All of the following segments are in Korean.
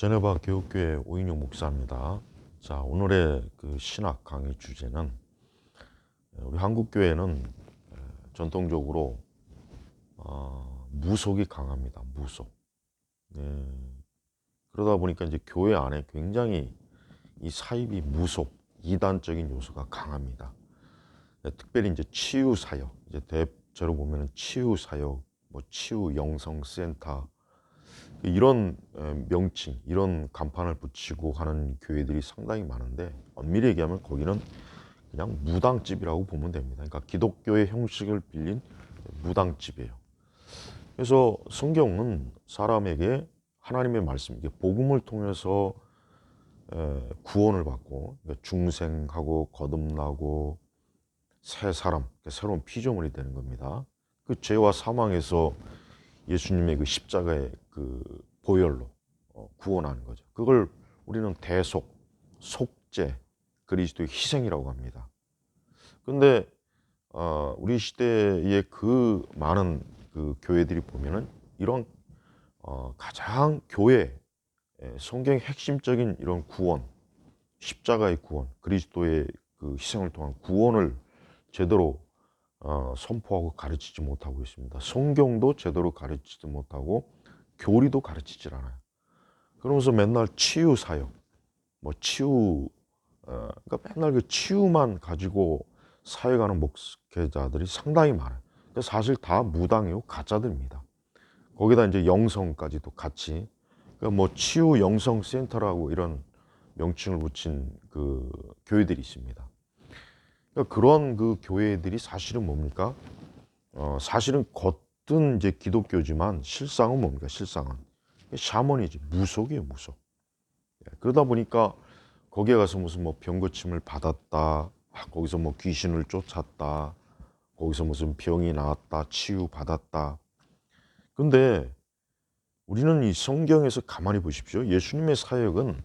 제네바 교육교회 오인용 목사입니다. 자, 오늘의 그 신학 강의 주제는 우리 한국 교회는 전통적으로 무속이 강합니다. 무속. 예, 그러다 보니까 이제 교회 안에 굉장히 이 사이비 무속, 이단적인 요소가 강합니다. 특별히 이제 치유 사역, 이제 대체로 보면은 치유 사역, 뭐 치유 영성 센터 이런 명칭, 이런 간판을 붙이고 하는 교회들이 상당히 많은데 엄밀히 얘기하면 거기는 그냥 무당집이라고 보면 됩니다. 그러니까 기독교의 형식을 빌린 무당집이에요. 그래서 성경은 사람에게 하나님의 말씀, 복음을 통해서 구원을 받고 중생하고 거듭나고 새 사람, 새로운 피조물이 되는 겁니다. 그 죄와 사망에서 예수님의 그 십자가의 그 보혈로 구원하는 거죠. 그걸 우리는 대속, 속죄, 그리스도의 희생이라고 합니다. 근데 우리 시대의 그 많은 그 교회들이 보면은 이런 가장 교회 성경의 핵심적인 이런 구원, 십자가의 구원, 그리스도의 그 희생을 통한 구원을 제대로 선포하고 가르치지 못하고 있습니다. 성경도 제대로 가르치지 못하고 교리도 가르치질 않아요. 그러면서 맨날 치유 사역, 뭐 치유, 그러니까 맨날 그 치유만 가지고 사역하는 목회자들이 상당히 많아요. 근데 사실 다 무당이고 가짜들입니다. 거기다 이제 영성까지도 같이, 그러니까 뭐 치유 영성 센터라고 이런 명칭을 붙인 그 교회들이 있습니다. 그러니까 그런 그 교회들이 사실은 뭡니까? 사실은 겉은 이제 기독교지만 실상은 뭡니까? 실상은 샤머니즘, 무속이에요, 무속. 그러다 보니까 거기에 가서 무슨 뭐 병고침을 받았다, 거기서 뭐 귀신을 쫓았다, 거기서 무슨 병이 나았다, 치유 받았다. 근데 우리는 이 성경에서 가만히 보십시오. 예수님의 사역은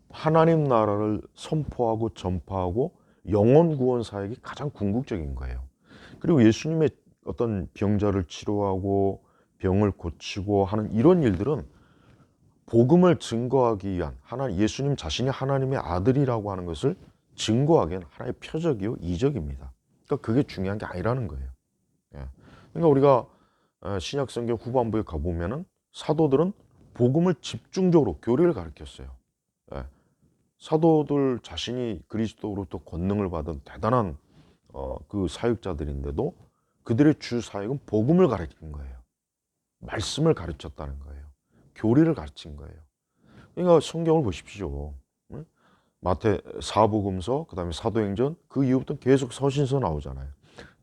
하나님 나라를 선포하고 전파하고 영혼 구원 사역이 가장 궁극적인 거예요. 그리고 예수님의 어떤 병자를 치료하고 병을 고치고 하는 이런 일들은 복음을 증거하기 위한 예수님 자신이 하나님의 아들이라고 하는 것을 증거하기 위한 하나의 표적이요 이적입니다. 그러니까 그게 중요한 게 아니라는 거예요. 예. 그러니까 우리가 신약 성경 후반부에 가보면은 사도들은 복음을 집중적으로 교리를 가르쳤어요. 예. 사도들 자신이 그리스도로부터 권능을 받은 대단한 그 사역자들인데도 그들의 주 사역은 복음을 가르친 거예요. 말씀을 가르쳤다는 거예요. 교리를 가르친 거예요. 그러니까 성경을 보십시오. 응? 마태 사복음서, 그다음에 사도행전, 그 이후부터 계속 서신서 나오잖아요.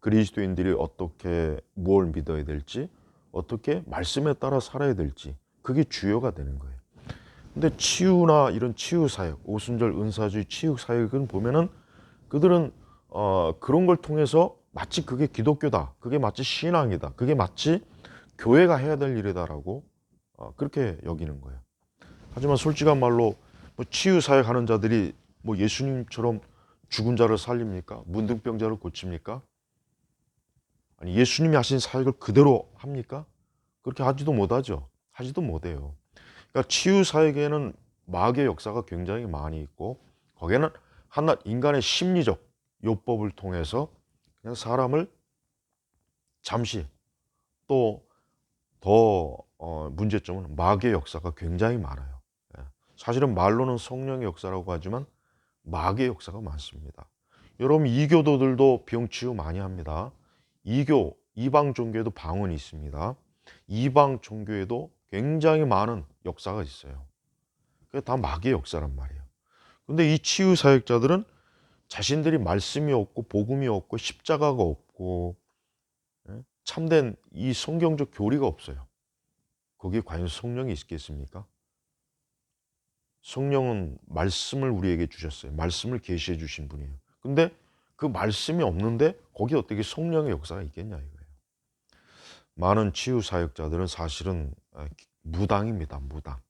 그리스도인들이 어떻게 뭘 믿어야 될지, 어떻게 말씀에 따라 살아야 될지, 그게 주요가 되는 거예요. 근데 치유나 이런 치유 사역, 오순절 은사주의 치유 사역은 보면은 그들은 그런 걸 통해서 마치 그게 기독교다, 그게 마치 신앙이다, 그게 마치 교회가 해야 될 일이다라고 그렇게 여기는 거예요. 하지만 솔직한 말로 뭐 치유 사역하는 자들이 뭐 예수님처럼 죽은 자를 살립니까? 문둥병자를 고칩니까? 아니 예수님이 하신 사역을 그대로 합니까? 그렇게 하지도 못하죠. 하지도 못해요. 그러니까 치유 사역에는 마귀의 역사가 굉장히 많이 있고 거기에는 하나 인간의 심리적 요법을 통해서 그냥 사람을 잠시 또 더 문제점은 마귀의 역사가 굉장히 많아요. 예. 사실은 말로는 성령의 역사라고 하지만 마귀의 역사가 많습니다. 여러분 이교도들도 병치유 많이 합니다. 이방 종교에도 방언이 있습니다. 이방 종교에도 굉장히 많은 역사가 있어요. 그게 다 마귀의 역사란 말이에요. 근데 이 치유 사역자들은 자신들이 말씀이 없고 복음이 없고 십자가가 없고 참된 이 성경적 교리가 없어요. 거기에 과연 성령이 있겠습니까? 성령은 말씀을 우리에게 주셨어요. 말씀을 계시해 주신 분이에요. 근데 그 말씀이 없는데 거기에 어떻게 성령의 역사가 있겠냐 이거예요. 많은 치유 사역자들은 사실은 무당입니다. 무당.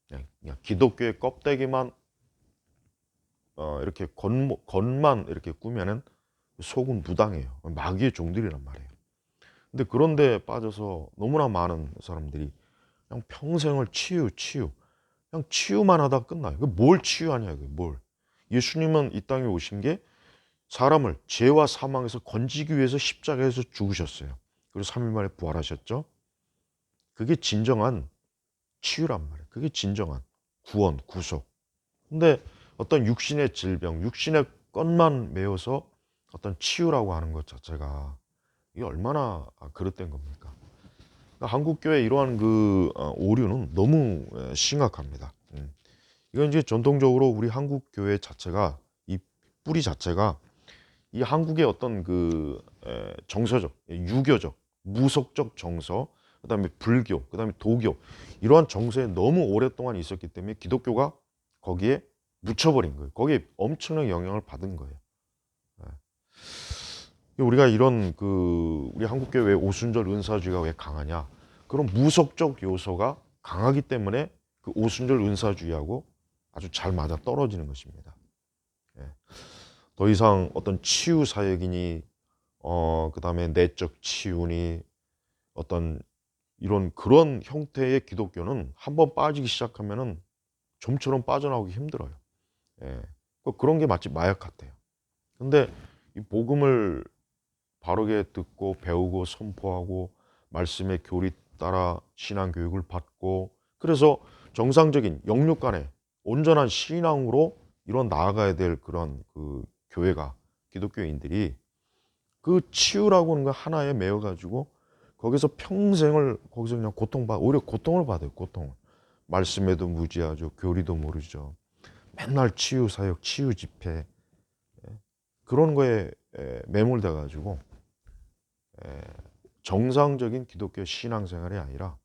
그냥 기독교의 껍데기만 이렇게 겉만 이렇게 꾸면은 속은 무당이에요. 마귀의 종들이란 말이에요. 근데 그런데 빠져서 너무나 많은 사람들이 그냥 평생을 치유. 그냥 치유만 하다 끝나요. 뭘 치유하냐, 이게 뭘. 예수님은 이 땅에 오신 게 사람을 죄와 사망에서 건지기 위해서 십자가에서 죽으셨어요. 그리고 3일 만에 부활하셨죠. 그게 진정한 치유란 말이에요. 그게 진정한 구원, 구속. 근데 어떤 육신의 질병, 육신의 것만 메워서 어떤 치유라고 하는 것 자체가 이게 얼마나 그릇된 겁니까? 그러니까 한국 교회 이러한 오류는 너무 심각합니다. 이건 이제 전통적으로 우리 한국 교회 자체가 이 뿌리 자체가 이 한국의 어떤 정서적, 유교적, 무속적 정서, 그다음에 불교, 그다음에 도교 이러한 정서에 너무 오랫동안 있었기 때문에 기독교가 거기에 묻혀버린 거예요. 거기에 엄청난 영향을 받은 거예요. 우리가 이런 우리 한국교회 왜 오순절 은사주의가 왜 강하냐? 그런 무속적 요소가 강하기 때문에 그 오순절 은사주의하고 아주 잘 맞아 떨어지는 것입니다. 예. 더 이상 어떤 치유 사역이니, 그다음에 내적 치유니 어떤 이런 그런 형태의 기독교는 한번 빠지기 시작하면은 좀처럼 빠져나오기 힘들어요. 예. 그런 게 마치 마약 같아요. 근데 이 복음을 바르게 듣고 배우고 선포하고 말씀의 교리 따라 신앙 교육을 받고 그래서 정상적인 영육 간의 온전한 신앙으로 이런 나아가야 될 그런 교회가 기독교인들이 그 치유라고 하는 거 하나에 매여 가지고 거기서 평생을 거기서 그냥 오히려 고통을 받아요. 고통을. 말씀에도 무지하죠. 교리도 모르죠. 맨날 치유 사역, 치유 집회 그런 거에 매몰돼 가지고 정상적인 기독교 신앙생활이 아니라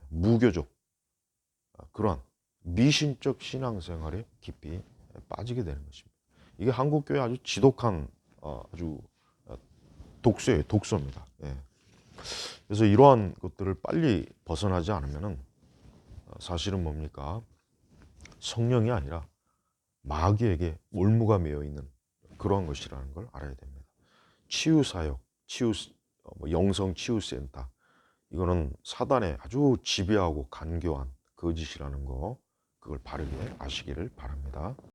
무교적 그런 미신적 신앙생활에 깊이 빠지게 되는 것입니다. 이게 한국교회 아주 지독한 아주 독소예요. 독소입니다. 예. 그래서 이러한 것들을 빨리 벗어나지 않으면은 사실은 뭡니까? 성령이 아니라 마귀에게 올무가 매여 있는 그러한 것이라는 걸 알아야 됩니다. 치유 사역, 영성 치유 센터 이거는 사단의 아주 지배하고 간교한 거짓이라는 거 그걸 바르게 아시기를 바랍니다.